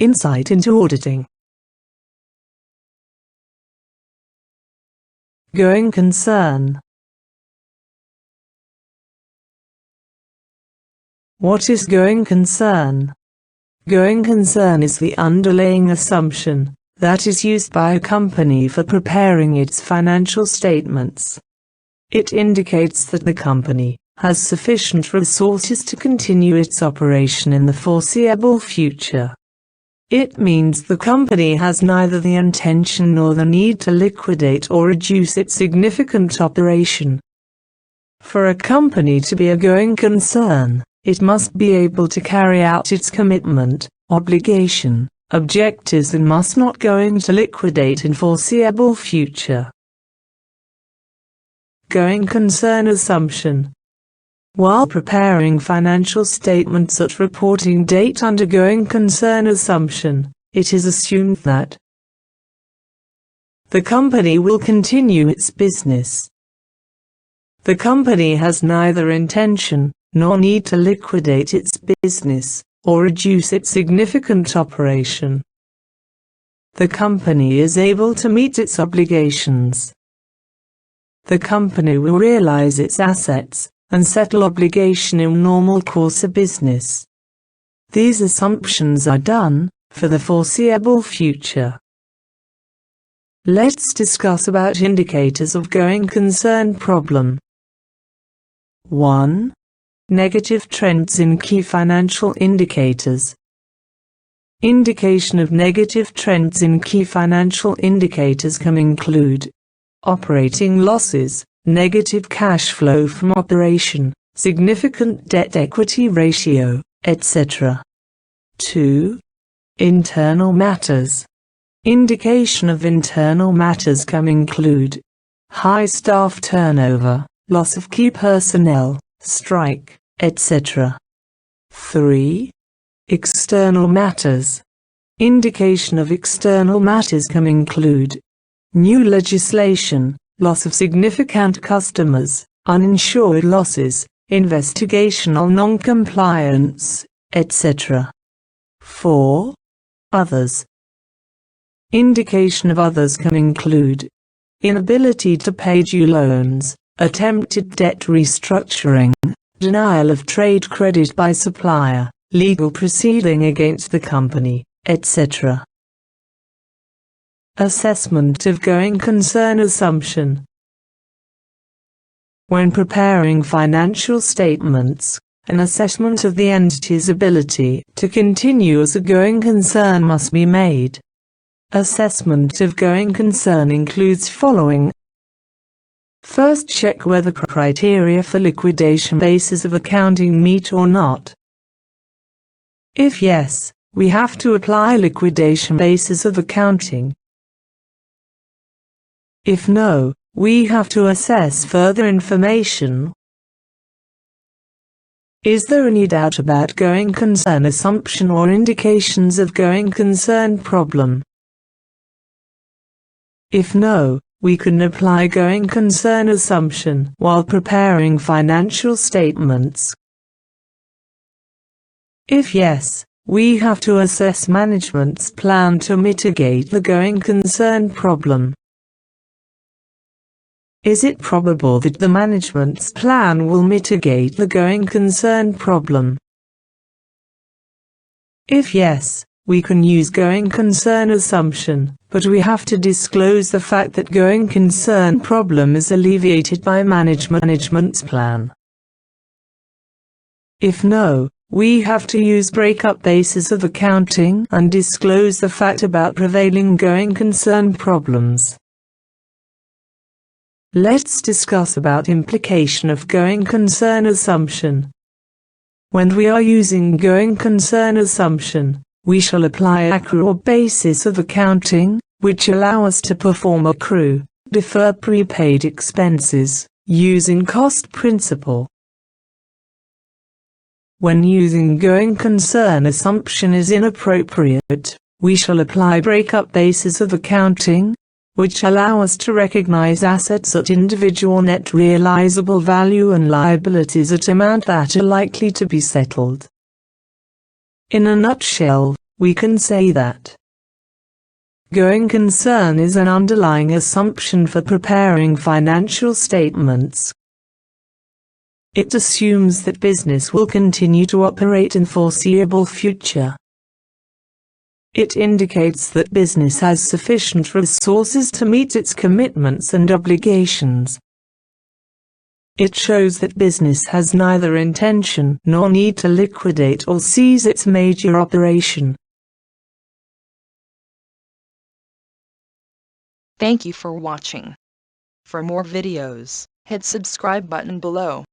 Insight into auditing. Going concern. What is going concern? Going concern is the underlying assumption that is used by a company for preparing its financial statements. It indicates that the company has sufficient resources to continue its operation in the foreseeable future. It means the company has neither the intention nor the need to liquidate or reduce its significant operation. For a company to be a going concern, it must be able to carry out its commitment, obligation, objectives and must not going to liquidate in foreseeable future. Going concern assumption. While preparing financial statements at reporting date under going concern assumption, it is assumed that the company will continue its business. The company has neither intention nor need to liquidate its business or reduce its significant operation. The company is able to meet its obligations. The company will realize its assets and settle obligation in normal course of business. These assumptions are done for the foreseeable future. Let's discuss about indicators of going concern problem. 1. Negative trends in key financial indicators. Indication of negative trends in key financial indicators can include operating losses, negative cash flow from operation, significant debt-equity ratio, etc. 2. Internal matters. Indication of internal matters can include high staff turnover, loss of key personnel, strike, etc. 3. External matters. Indication of external matters can include new legislation, loss of significant customers, uninsured losses, investigational non-compliance, etc. 4. Others. Indication of others can include inability to pay due loans, attempted debt restructuring, denial of trade credit by supplier, legal proceeding against the company, etc. Assessment of going concern assumption. When preparing financial statements, an assessment of the entity's ability to continue as a going concern must be made. Assessment of going concern includes following. First, check whether criteria for liquidation basis of accounting meet or not. If yes, we have to apply liquidation basis of accounting. If no, we have to assess further information. Is there any doubt about going concern assumption or indications of going concern problem? If no, we can apply going concern assumption while preparing financial statements. If yes, we have to assess management's plan to mitigate the going concern problem. Is it probable that the management's plan will mitigate the going concern problem? If yes, we can use going concern assumption, but we have to disclose the fact that going concern problem is alleviated by management's plan. If no, we have to use breakup basis of accounting and disclose the fact about prevailing going concern problems. Let's discuss about implication of going concern assumption. When we are using going concern assumption, we shall apply accrual basis of accounting, which allow us to perform accrue, defer prepaid expenses, using cost principle. When using going concern assumption is inappropriate, we shall apply breakup basis of accounting, which allow us to recognize assets at individual net realizable value and liabilities at amount that are likely to be settled. In a nutshell, we can say that going concern is an underlying assumption for preparing financial statements. It assumes that business will continue to operate in foreseeable future. It indicates that business has sufficient resources to meet its commitments and obligations. It shows that business has neither intention nor need to liquidate or cease its major operation. Thank you for watching. For more videos, hit subscribe button below.